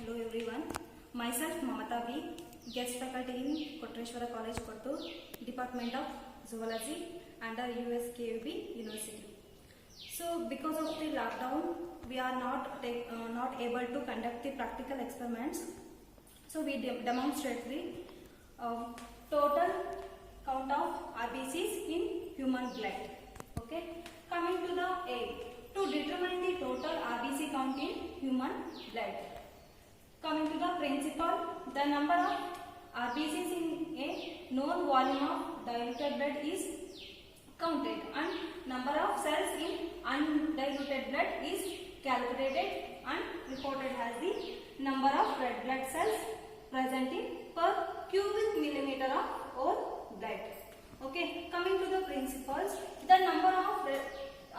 Hello everyone. Myself Mamata B, guest faculty in Kotreshwara College, Kottur, Department of Zoology under USKUB University. So because of the lockdown, we are not able to conduct the practical experiments. So we demonstrate the total count of RBCs in human blood. Okay. Coming to the A, to determine the total RBC count in human blood. Coming to the principle, the number of RBCs in a known volume of diluted blood is counted and number of cells in undiluted blood is calculated and reported as the number of red blood cells present in per cubic millimeter of whole blood. Okay, coming to the principles, the number of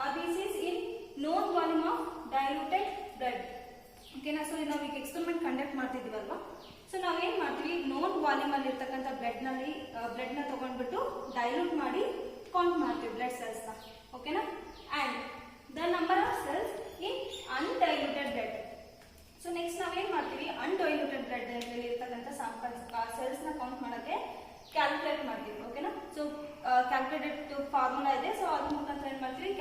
RBCs in known volume of diluted blood. Okay na, so ನಾವು ಈಗ experiment conduct ಮಾಡ್ತಿದ್ದೀವಲ್ವಾ, so ನಾವೇನು ಮಾಡ್ತೀವಿ, non volume ಅಲ್ಲಿ ಇರ್ತಕ್ಕಂಥ blood ನ ತಗೊಂಡ್ಬಿಟ್ಟು dilute ಮಾಡಿ count ಮಾಡ್ತೀವಿ ಬ್ಲಡ್ ಸೆಲ್ಸ್ ನ. ಓಕೆನಾ, and the number of cells in ಅನ್ಡೈಲ್ಯೂಟೆಡ್ blood. So next ನಾವೇನ್ ಮಾಡ್ತೀವಿ, ಅನ್ಡೈಲ್ಯೂಟೆಡ್ ಬ್ಲಡ್ ಅಲ್ಲಿ ಇರ್ತಕ್ಕಂಥ ಸ್ಯಾಂಪಲ್ಸ್ ಸೆಲ್ಸ್ ನ ಕೌಂಟ್ ಮಾಡಕ್ಕೆ ಕ್ಯಾಲ್ಕುಲೇಟ್ ಮಾಡ್ತೀವಿ. ಓಕೆನಾ, ಸೊ ಕ್ಯಾಲ್ಕುಲೇಟೆಡ್ ಫಾರ್ಮುಲಾ ಇದೆ, ಸೊ ಅದ್ರ ಮುಖಾಂತರ ಏನ್ ಮಾಡ್ತೀವಿ,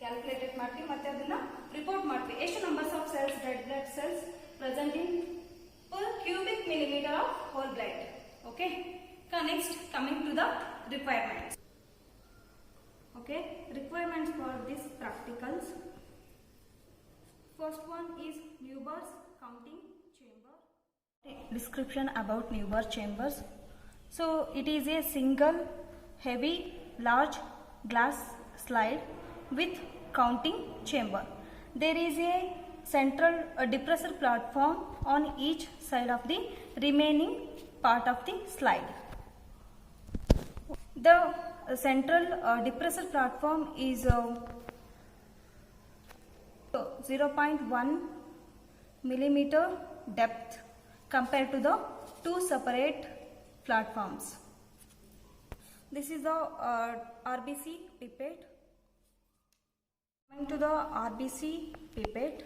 ಕ್ಯಾಲ್ಕುಲೇಟೆಡ್ ಮಾಡ್ತೀವಿ ಮತ್ತೆ ಅದನ್ನ ರಿಪೋರ್ಟ್ ಮಾಡ್ತೀವಿ. ಎಷ್ಟು numbers of cells, red blood cells present in per cubic millimeter of whole blood. Okay, next coming to the requirements. Okay, requirements for this practicals. First one is Neubauer's counting chamber. Description about Neubauer chambers. So it is a single heavy large glass slide with counting chamber. There is a central depressor platform on each side of the remaining part of the slide. The central depressor platform is 0.1 millimeter depth compared to the two separate platforms. This is the RBC pipette. Coming to the RBC pipette.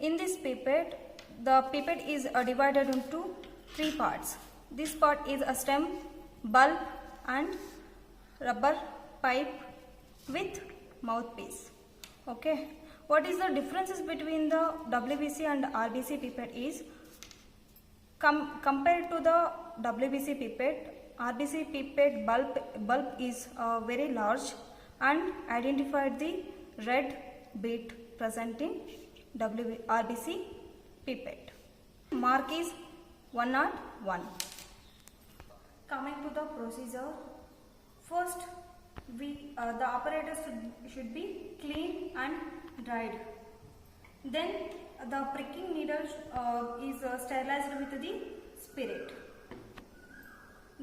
In this pipette, the pipette is divided into three parts. This part is a stem, bulb and rubber pipe with mouthpiece. Okay, what is the differences between the WBC and RBC pipette is, compared to the WBC pipette, RBC pipette bulb is very large and identified the red bead present in RBC pipette. Mark is 101. Coming to the procedure, first the apparatus should be clean and dried. Then the pricking needle is sterilized with the spirit.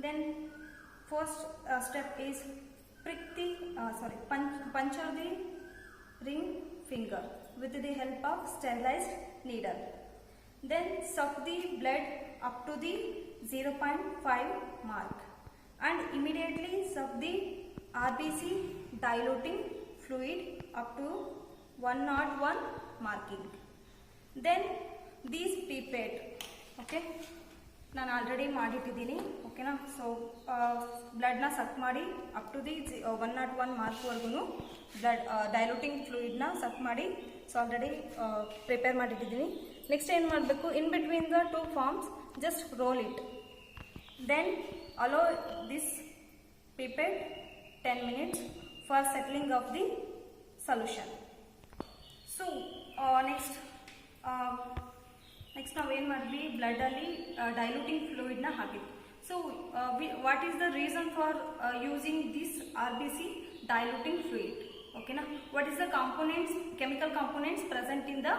Then first step is puncture the ring finger with the help of sterilized needle. Then suck the blood up to the 0.5 mark and immediately suck the RBC diluting fluid up to 101 marking. Then these pipette, okay, ನಾನು already ಮಾಡಿಟ್ಟಿದ್ದೀನಿ. ಓಕೆನಾ, so ಬ್ಲಡ್ನ suck ಮಾಡಿ up to the 101 ಮಾರ್ಕ್ವರೆಗೂ blood diluting ಫ್ಲೂಯಿಡ್ನ suck ಮಾಡಿ so already prepare ಮಾಡಿಟ್ಟಿದ್ದೀನಿ. Next ಏನು ಮಾಡಬೇಕು, in between the two palms just roll it. Then allow this pipette 10 minutes for settling of the solution. So next ನಾವೇನು ಮಾಡಿದ್ವಿ, ಬ್ಲಡ್ಡಲ್ಲಿ ಡೈಲ್ಯೂಟಿಂಗ್ ಫ್ಲೂಯಿಡ್ನ ಹಾಕಿದ್ವಿ. So what is the reason for using this RBC diluting fluid? Okay na, what is the components, chemical components present in the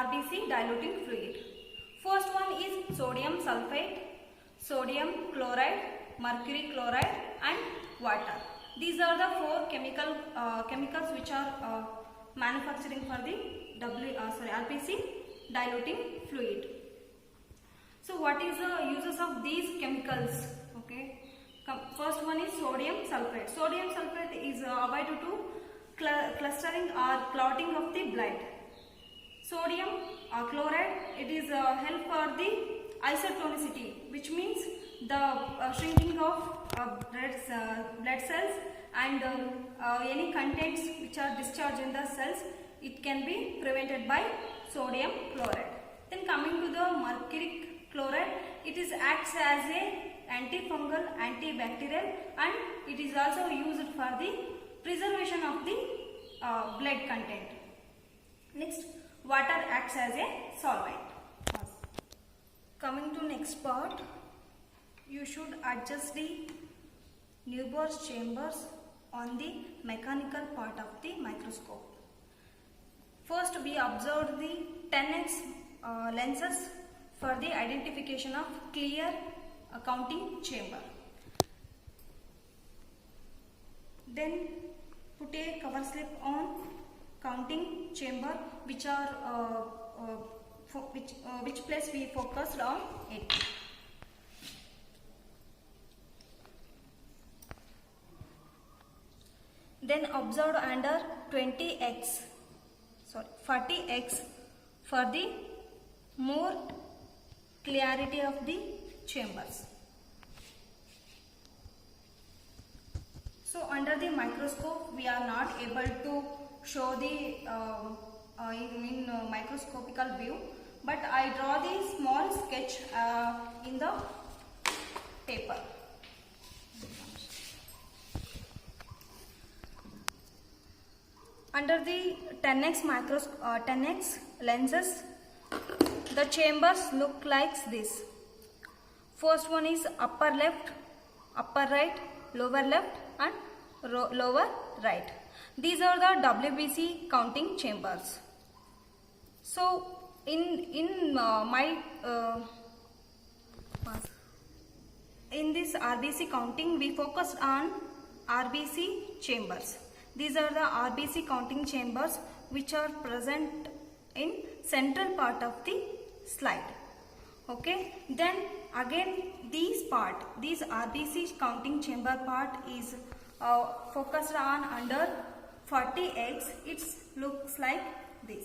RBC diluting fluid? First one is sodium sulfate, sodium chloride, mercury chloride and water. These are the four chemicals which are manufacturing for the RBC diluting fluid. So what is the uses of these chemicals? Okay, first one is sodium sulfate. Sodium sulfate is avoided to clustering or clotting of the blood. Sodium chloride, it is help for the isotonicity, which means the shrinking of blood cells and any contents which are discharged in the cells, it can be prevented by sodium chloride. Then coming to the mercuric chloride, it is acts as a antifungal, antibacterial, and it is also used for the preservation of the blood content. Next, water acts as a solvent. Coming to next part, you should adjust the Neubauer's chambers on the mechanical part of the microscope. First, we observed the 10x lenses for the identification of clear counting chamber. Then put a cover slip on counting chamber, which are which place we focused on it. Then observed under 40x for the more clarity of the chambers. So under the microscope we are not able to show the in microscopical view, but I draw the small sketch in the paper. Under the 10x lenses, the chambers look like this. First one is upper left, upper right, lower left and lower right. These are the WBC counting chambers. So in this RBC counting, we focused on RBC chambers. These are the RBC counting chambers which are present in central part of the slide. Okay, then again these RBC counting chamber part is focused on under 40x. It looks like this.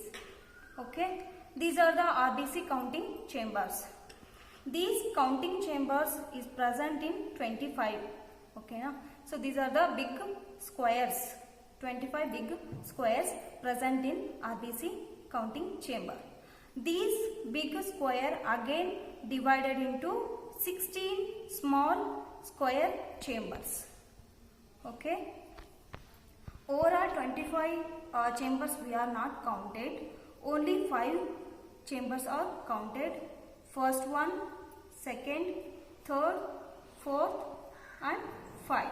Okay, these are the RBC counting chambers. These counting chambers is present in 25. Okay, na? So these are the big squares, 25 big squares present in RBC counting chamber. These big square again divided into 16 small square chambers. Okay, overall 25 chambers we are not counted. Only 5 chambers are counted. First one, second, third, fourth and 5.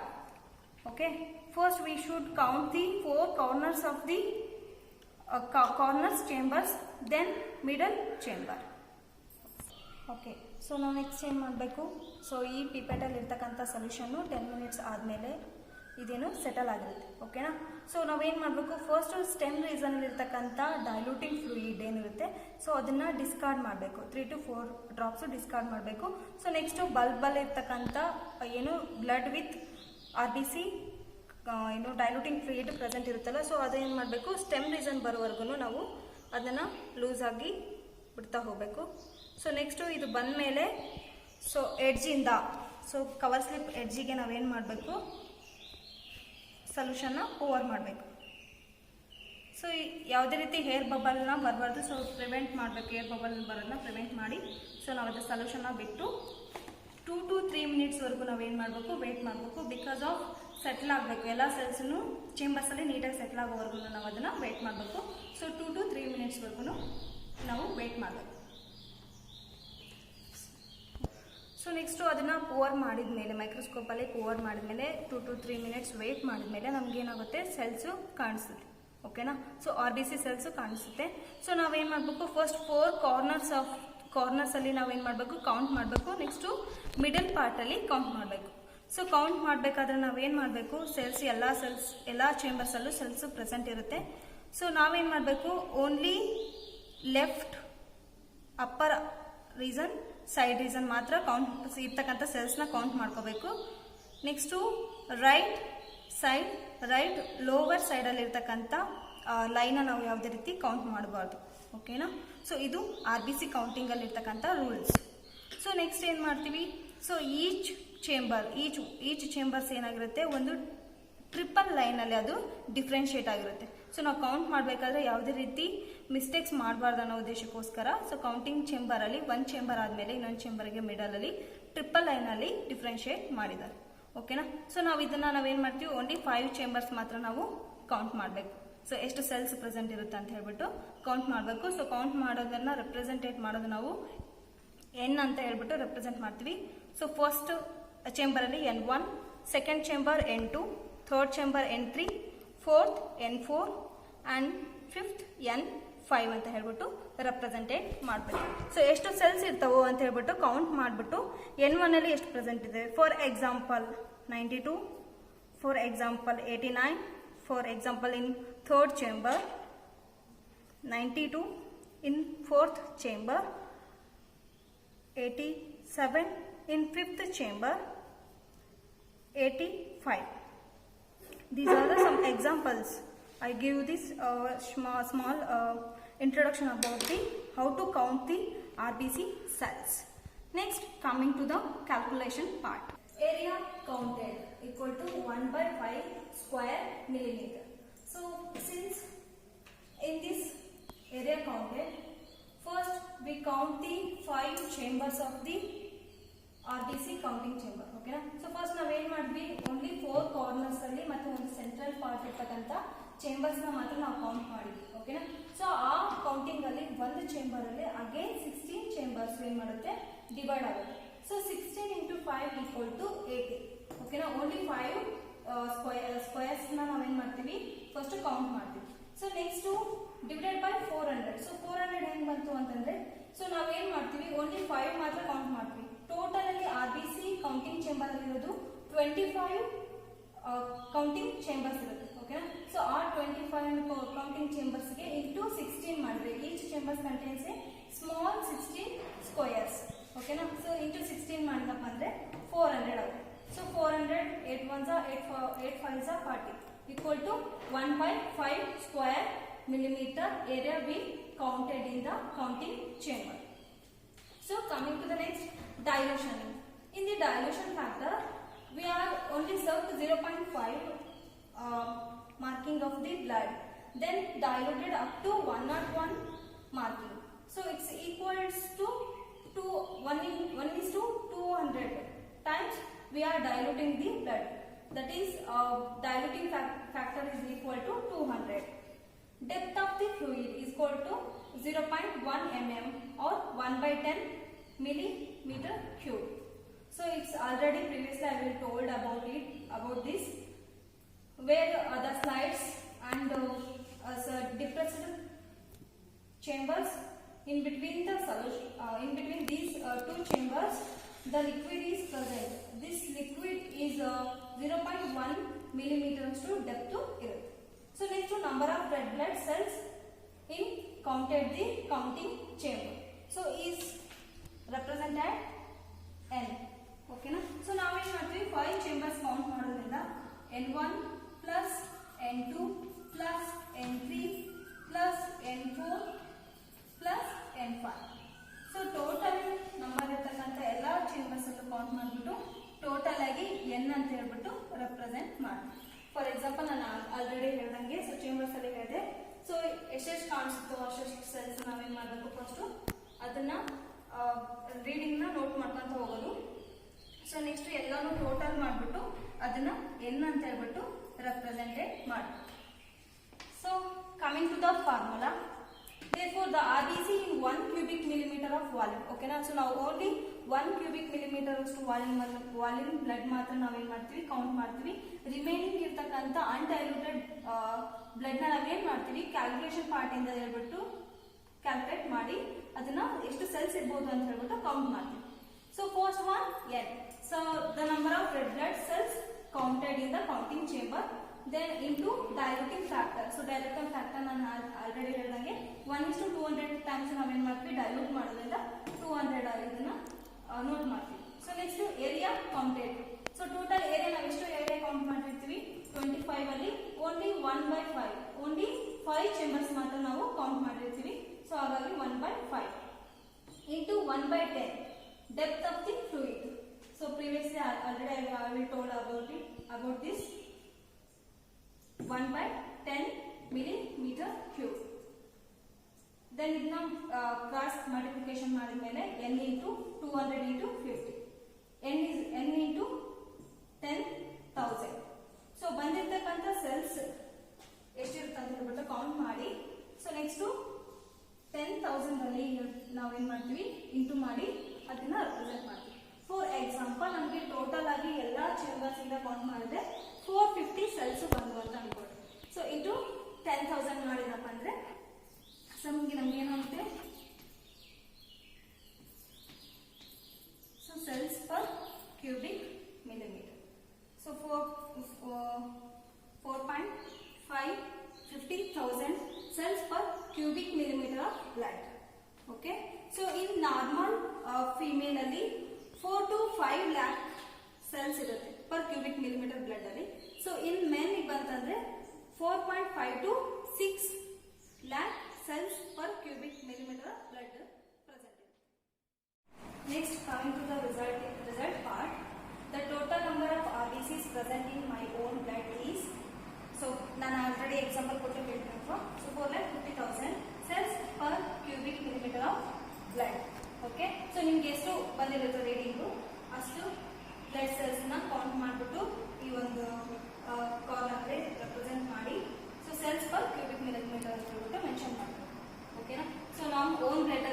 Okay, first we should count the 4 corners of the corners chambers, then middle chamber. Okay, so now next ಏನು ಮಾಡಬೇಕು? So ಈ ಪಿಪೆಟಲ್ಲಿ ಇರ್ತಕ್ಕಂಥ ಸೊಲ್ಯೂಷನ್ನು 10 minutes ಆದಮೇಲೆ ಇದೇನು settle ಆಗಿರುತ್ತೆ. ಓಕೆನಾ? So ನಾವೇನು ಮಾಡಬೇಕು, ಫಸ್ಟ್ ಸ್ಟೆಮ್ ರೀಸನಲ್ಲಿ ಇರ್ತಕ್ಕಂಥ ಡೈಲ್ಯೂಟಿಂಗ್ ಫ್ಲೂಯಿಡ್ ಏನಿರುತ್ತೆ, ಸೊ ಅದನ್ನು ಡಿಸ್ಕಾರ್ಡ್ ಮಾಡಬೇಕು. 3 to 4 ಡ್ರಾಪ್ಸು ಡಿಸ್ಕಾರ್ಡ್ ಮಾಡಬೇಕು. ಸೊ ನೆಕ್ಸ್ಟು ಬಲ್ಬಲ್ಲಿ ಇರ್ತಕ್ಕಂಥ ಏನು ಬ್ಲಡ್ ವಿತ್ RBC ಏನು ಡೈಲ್ಯೂಟಿಂಗ್ ಫ್ಲೂಯಿಡ್ ಪ್ರೆಸೆಂಟ್ ಇರುತ್ತಲ್ಲ, ಸೊ ಅದೇನು ಮಾಡಬೇಕು, ಸ್ಟೆಮ್ ರೀಸನ್ ಬರೋವರೆಗೂ ನಾವು ಅದನ್ನು ಲೂಸ್ ಆಗಿ ಬಿಡ್ತಾ ಹೋಗಬೇಕು. ಸೊ ನೆಕ್ಸ್ಟು ಇದು ಬಂದ ಮೇಲೆ ಸೊ ಎಡ್ಜಿಂದ, ಸೊ ಕವರ್ ಸ್ಲಿಪ್ ಎಡ್ಜಿಗೆ ನಾವೇನು ಮಾಡಬೇಕು, ಸೊಲ್ಯೂಷನ್ನ ಪೋರ್ ಮಾಡಬೇಕು. ಸೊ ಯಾವುದೇ ರೀತಿ ಹೇರ್ ಬಬಲ್ನ ಬರಬಾರ್ದು, ಸೊ ಪ್ರಿವೆಂಟ್ ಮಾಡಬೇಕು, ಏರ್ ಬಬಲ್ ಬರೋದನ್ನ ಪ್ರಿವೆಂಟ್ ಮಾಡಿ. ಸೊ ನಾವು ಅದು ಸೊಲ್ಯೂಷನ್ನ ಬಿಟ್ಟು 2 to 3 ಮಿನಿಟ್ಸ್ವರೆಗೂ ನಾವೇನು ಮಾಡಬೇಕು, ವೆಯ್ಟ್ ಮಾಡಬೇಕು. ಬಿಕಾಸ್ ಆಫ್ ಸೆಟ್ಲ್ ಆಗಬೇಕು, ಎಲ್ಲ ಸೆಲ್ಸನ್ನು ಚೇಂಬರ್ಸಲ್ಲಿ ನೀಟಾಗಿ ಸೆಟ್ಲ್ ಆಗೋವರೆಗೂ ನಾವು ಅದನ್ನು ವೆಯ್ಟ್ ಮಾಡಬೇಕು. ಸೊ 2 to 3 ಮಿನಿಟ್ಸ್ವರೆಗೂ ನಾವು ವೆಯ್ಟ್ ಮಾಡಬೇಕು. ಸೊ ನೆಕ್ಸ್ಟು ಅದನ್ನು ಪೋರ್ ಮಾಡಿದ ಮೇಲೆ, ಮೈಕ್ರೋಸ್ಕೋಪಲ್ಲಿ ಪೋರ್ ಮಾಡಿದ ಮೇಲೆ 2 to 3 ಮಿನಿಟ್ಸ್ ವೆಯ್ಟ್ ಮಾಡಿದ ಮೇಲೆ ನಮಗೇನಾಗುತ್ತೆ, ಸೆಲ್ಸು ಕಾಣಿಸುತ್ತೆ. ಓಕೆನಾ? ಸೊ RBC ಸೆಲ್ಸು ಕಾಣಿಸುತ್ತೆ. ಸೊ ನಾವೇನು ಮಾಡಬೇಕು, ಫಸ್ಟ್ 4 ಕಾರ್ನರ್ಸಲ್ಲಿ ನಾವೇನು ಮಾಡಬೇಕು, ಕೌಂಟ್ ಮಾಡಬೇಕು. ನೆಕ್ಸ್ಟು ಮಿಡಲ್ ಪಾರ್ಟಲ್ಲಿ ಕೌಂಟ್ ಮಾಡಬೇಕು. ಸೊ ಕೌಂಟ್ ಮಾಡಬೇಕಾದ್ರೆ ನಾವೇನು ಮಾಡಬೇಕು, ಎಲ್ಲ ಚೇಂಬರ್ಸಲ್ಲೂ ಸೆಲ್ಸು ಪ್ರೆಸೆಂಟ್ ಇರುತ್ತೆ. ಸೊ ನಾವೇನು ಮಾಡಬೇಕು, only left, upper reason, side reason ಮಾತ್ರ ಕೌಂಟ್ ಇರ್ತಕ್ಕಂಥ ಸೆಲ್ಸ್ನ ಕೌಂಟ್ ಮಾಡ್ಕೋಬೇಕು. Next right side, right lower ಸೈಡಲ್ಲಿ ಇರ್ತಕ್ಕಂಥ ಲೈನ ನಾವು ಯಾವುದೇ ರೀತಿ ಕೌಂಟ್ ಮಾಡಬಾರ್ದು. ಓಕೆನಾ. ಸೊ ಇದು RBC ಕೌಂಟಿಂಗಲ್ಲಿ ಇರ್ತಕ್ಕಂಥ ರೂಲ್ಸ್. ಸೊ ನೆಕ್ಸ್ಟ್ ಏನು ಮಾಡ್ತೀವಿ, ಸೊ ಈಚ್ ಚೇಂಬರ್ಸ್ ಏನಾಗಿರುತ್ತೆ, ಒಂದು ಟ್ರಿಪಲ್ ಲೈನಲ್ಲಿ ಅದು ಡಿಫ್ರೆನ್ಶಿಯೇಟ್ ಆಗಿರುತ್ತೆ. ಸೊ ನಾವು ಕೌಂಟ್ ಮಾಡಬೇಕಾದ್ರೆ ಯಾವುದೇ ರೀತಿ ಮಿಸ್ಟೇಕ್ಸ್ ಮಾಡಬಾರ್ದು ಅನ್ನೋ ಉದ್ದೇಶಕ್ಕೋಸ್ಕರ ಸೊ ಕೌಂಟಿಂಗ್ ಚೇಂಬರಲ್ಲಿ ಒಂದು ಚೇಂಬರ್ ಆದಮೇಲೆ ಇನ್ನೊಂದು ಚೇಂಬರ್ಗೆ ಮಿಡಲಲ್ಲಿ ಟ್ರಿಪಲ್ ಲೈನಲ್ಲಿ ಡಿಫ್ರೆನ್ಶಿಯೇಟ್ ಮಾಡಿದ್ದಾರೆ. ಓಕೆನಾ. ಸೊ ನಾವೇನು ಮಾಡ್ತೀವಿ, ಓನ್ಲಿ 5 ಚೇಂಬರ್ಸ್ ಮಾತ್ರ ನಾವು ಕೌಂಟ್ ಮಾಡಬೇಕು. ಸೊ ಎಷ್ಟು ಸೆಲ್ಸ್ ಪ್ರೆಸೆಂಟ್ ಇರುತ್ತೆ ಅಂತ ಹೇಳ್ಬಿಟ್ಟು ಕೌಂಟ್ ಮಾಡಬೇಕು. ಸೊ ಕೌಂಟ್ ಮಾಡೋದನ್ನ ರೆಪ್ರೆಸೆಂಟೇಟ್ ಮಾಡೋದು ನಾವು ಎನ್ ಅಂತ ಹೇಳ್ಬಿಟ್ಟು ರೆಪ್ರೆಸೆಂಟ್ ಮಾಡ್ತೀವಿ. ಸೊ ಫಸ್ಟ್ ಚೇಂಬರಲ್ಲಿ N1, second chamber N2, third chamber N3, fourth N4 and fifth N5 ಅಂತ ಹೇಳ್ಬಿಟ್ಟು ರೆಪ್ರೆಸೆಂಟೇಟ್ ಮಾಡಬೇಕು. ಸೊ ಎಷ್ಟು ಸೆಲ್ಸ್ ಇರ್ತಾವೋ ಅಂತ ಹೇಳ್ಬಿಟ್ಟು ಕೌಂಟ್ ಮಾಡಿಬಿಟ್ಟು N1 ಅಲ್ಲಿ ಎಷ್ಟು ಪ್ರೆಸೆಂಟ್ ಇದೆ, for example 92, for example 89, for example in third chamber 92, in fourth chamber 87, in fifth chamber 85. These are some examples. I give this small introduction about the how to count the RBC cells. Next, coming to the calculation part. Area counted equal to 1/5 square millimeter. So since in this area counted, first we count the 5 chambers of the RBC counting chamber. ಓಕೆನಾ. So first ನಾವೇನು ಮಾಡಿದ್ವಿ, only 4 corners ಅಲ್ಲಿ ಮತ್ತು ಒಂದು central part ಇರ್ತಕ್ಕಂಥ chambers ನ ಮಾತ್ರ ನಾವು ಕೌಂಟ್ ಮಾಡಿದ್ವಿ. ಓಕೆನಾ. ಸೊ ಆ ಕೌಂಟಿಂಗ್ ಅಲ್ಲಿ ಒಂದು ಚೇಂಬರ್ ಅಲ್ಲಿ ಅಗೇನ್ 16 ಚೇಂಬರ್ಸ್ ಏನ್ ಮಾಡುತ್ತೆ, ಡಿವೈಡ್ ಆಗುತ್ತೆ. So 16 into 5 equal to 80. ಓಕೆನಾ. ಓನ್ಲಿ 5 ಸ್ಕ್ವೇರ್ಸ್ ನ ನಾವೇನ್ ಮಾಡ್ತೀವಿ, ಫಸ್ಟ್ ಕೌಂಟ್ ಮಾಡ್ತೀವಿ. So next divided by 400. So 400 ಹೆಂಗ್ ಬಂತು ಅಂತಂದ್ರೆ, ಸೊ ನಾವೇನ್ ಮಾಡ್ತೀವಿ, ಓನ್ಲಿ 5 ಮಾತ್ರ ಕೌಂಟ್ ಮಾಡ್ತೀವಿ. ಟೋಟಲ್ ಅಲ್ಲಿ RBC ಕೌಂಟಿಂಗ್ ಚೇಂಬರ್ ಅಲ್ಲಿ ಇರೋದು 25 ಕೌಂಟಿಂಗ್ ಚೇಂಬರ್ಸ್ ಇರುತ್ತೆ. ಓಕೆನಾ. ಸೊ ಆ 25 ಕೌಂಟಿಂಗ್ ಚೇಂಬರ್ಸ್ ಗೆ ಇಂಟು 16 ಮಾಡಿದ್ರೆ each chambers contains A small 16 squares. ಓಕೆನಾ. ಸೊ ಇಂಟು 16 ಮಾಡಿದಪ್ಪ ಅಂದ್ರೆ 400 ಆಗುತ್ತೆ. So 400 8 1s 8 5s 40 equal to 1/5 square millimeter area we counted in the counting chamber. So coming to the next, dilution. In the dilution factor, we are only served 0.5 marking of the blood, then diluted up to 101 marking. So it's equals to 1:200 times we are diluting the blood. That is diluting factor is equal to 200. Depth of the fluid is equal to 0.1 mm or 1/10 millimeter cube. So it's already previously I will told about this, where the slides and depressed chambers in between the solution, in between these 2 chambers the liquid is present. This liquid is 0.1 millimeters to depth to earth. So next to number of red blood cells in counted the counting chamber. So is represented N. Okay na. So now we have 5 chambers count ಮಾಡೋದ್ರಿಂದ N1 plus N2 plus N3 plus N4 plus N5. So total number ಇರ್ತಕ್ಕಂಥ ಎಲ್ಲ chambers ಅನ್ನು count ಮಾಡಿಬಿಟ್ಟು total ಆಗಿ N ಅಂತ ಹೇಳ್ಬಿಟ್ಟು represent ಮಾಡ್ತೀವಿ. For example ನಾನು ಆಲ್ರೆಡಿ ಹೇಳ್ದಂಗೆ ಸೊ ಚೇಂಬರ್ಸ್ ಅಲ್ಲಿ ಹೇಳಿದೆ. ಸೊ ಎಷ್ಟೆಷ್ಟು ಕಾಣಿಸುತ್ತೋ ಅಷ್ಟು ಸೆಲ್ಸ್ ನಾವೇನ್ ಮಾಡಬೇಕು, ಫಸ್ಟ್ ಅದನ್ನ ರೀಡಿಂಗ್ ನ ನೋಟ್ ಮಾಡ್ಕೊಂತ ಹೋಗೋದು. ಸೊ ನೆಕ್ಸ್ಟ್ ಎಲ್ಲಾನು ಟೋಟಲ್ ಮಾಡ್ಬಿಟ್ಟು ಅದನ್ನ N ಅಂತ ಹೇಳ್ಬಿಟ್ಟು ರೆಪ್ರೆಸೆಂಟೇಟ್ ಮಾಡಿ. So coming to the formula, therefore the RBC in 1 cubic millimeter of volume. Okay na. So now only 1 cubic millimeter ಅಷ್ಟು ವಾಲ್ಯೂಮ್ ಬ್ಲಡ್ ಮಾತ್ರ ನಾವೇನ್ ಮಾಡ್ತೀವಿ, ಕೌಂಟ್ ಮಾಡ್ತೀವಿ. ರಿಮೈನಿಂಗ್ ಇರ್ತಕ್ಕಂಥ ಅನ್ಡೈಲ್ಯೂಟೆಡ್ ಬ್ಲಡ್ ನ ನಾವೇನ್ ಮಾಡ್ತೀವಿ, ಕ್ಯಾಲ್ಕುಲೇಷನ್ ಪಾರ್ಟ್ ಇಂದ ಹೇಳ್ಬಿಟ್ಟು ಕ್ಯಾಲ್ಕುಲೇಟ್ ಮಾಡಿ ಅದನ್ನ ಎಷ್ಟು ಸೆಲ್ಸ್ ಇರ್ಬೋದು ಅಂತ ಹೇಳ್ಬಿಟ್ಟು ಕೌಂಟ್ ಮಾಡ್ತೀವಿ. So first one N. So the number of red blood cells counted in the counting chamber, then into diluting factor. So diluting factor ನಾನು ಆಲ್ರೆಡಿ ಹೇಳಿದಂಗೆ 1:200 ಟೈಮ್ಸ್ ನಾವೇನ್ ಮಾಡ್ತೀವಿ, ಡೈಲ್ಯೂಟ್ ಮಾಡೋದ್ರಿಂದ 200 ಇದನ್ನ ನೋಟ್ ಮಾಡ್ತೀವಿ. So next area counted. So total area ನಾವು ಎಷ್ಟು area count ಮಾಡಿರ್ತೀವಿ, 25 ಅಲ್ಲಿ ಓನ್ಲಿ 1/5 ಓನ್ಲಿ 5 ಚೇಂಬರ್ಸ್ ಮಾತ್ರ ನಾವು ಕೌಂಟ್ ಮಾಡಿರ್ತೀವಿ. ಸೊ ಹಾಗಾಗಿ 1/5 into 1/10 depth of the fluid. So previously already I will told about this 1/10 millimeter cube. Then ಇದನ್ನ ಕ್ರಾಸ್ ಮಲ್ಟಿಪ್ಲಿಕೇಶನ್ ಮಾಡಿದ ಮೇಲೆ n into 200 into 50 n into 10,000. So ಬಂದಿರತಕ್ಕಂತ cells ಎಷ್ಟಿರುತ್ತೆ ಅಂತ ಹೇಳ್ಬಿಟ್ಟು ಕೌಂಟ್ ಮಾಡಿ. ಸೊ ನೆಕ್ಸ್ಟ್ 10,000 ಅಲ್ಲಿ ನಾವು ಏನ್ ಮಾಡ್ತೀವಿ ಇಂಟು ಮಾಡಿ ಅದನ್ನ ರೆಪ್ರೆಸೆಂಟ್ ಮಾಡ್ತೀವಿ. ಫಾರ್ ಎಕ್ಸಾಂಪಲ್ ನಮಗೆ ಟೋಟಲ್ ಆಗಿ ಎಲ್ಲಾ ಚೇಂಬರ್ಸ್ ಇಂದ ಕೌಂಟ್ ಮಾಡಿದ್ರೆ 450 ಸೆಲ್ಸ್ ಬಂದು ಅಂತ ಅನ್ಕೊಳ್ಳಿ. ಸೊ ಇಂಟು 10,000 ಮಾಡಿದಪ್ಪ ಅಂದ್ರೆ ಸೊ ನಮ್ಗೆ ಏನಾಗುತ್ತೆ, so cells per cubic millimeter. So 4.5 50,000 cells per cubic millimeter of blood. Okay. So in normal female ಅಲ್ಲಿ 4 to 5 lakh cells ಇರುತ್ತೆ per cubic millimeter blood ಅಲ್ಲಿ. So in men ಬಂತಂದ್ರೆ 4.5 to 6 lakh cells per cubic millimeter of blood present. Next, coming to the result part. The total number of RBCs present in my own blood is, so ನಾನು already example ಕೊಟ್ಟು ಹೇಳ್ಬೇಕು. So 4,50,000 cells per cubic millimeter of blood. Okay. So ನಿಮ್ಗೆ ಎಷ್ಟು ಬಂದಿರುತ್ತೆ reading ಅಷ್ಟು blood cells ನ count ಮಾಡಿಬಿಟ್ಟು ಈ ಒಂದು ಕಾಲಮ್ ಅಲ್ಲಿ ರೆಪ್ರೆಸೆಂಟ್ ಮಾಡಿ so cells per cubic millimetre ಅಂತ ಹೇಳ್ಬಿಟ್ಟು ಮೆನ್ಷನ್ ಮಾಡಬೇಕು. ಓಕೆನಾ. ಸೊ ನಾವು ಓನ್ ಬ್ಲಡ್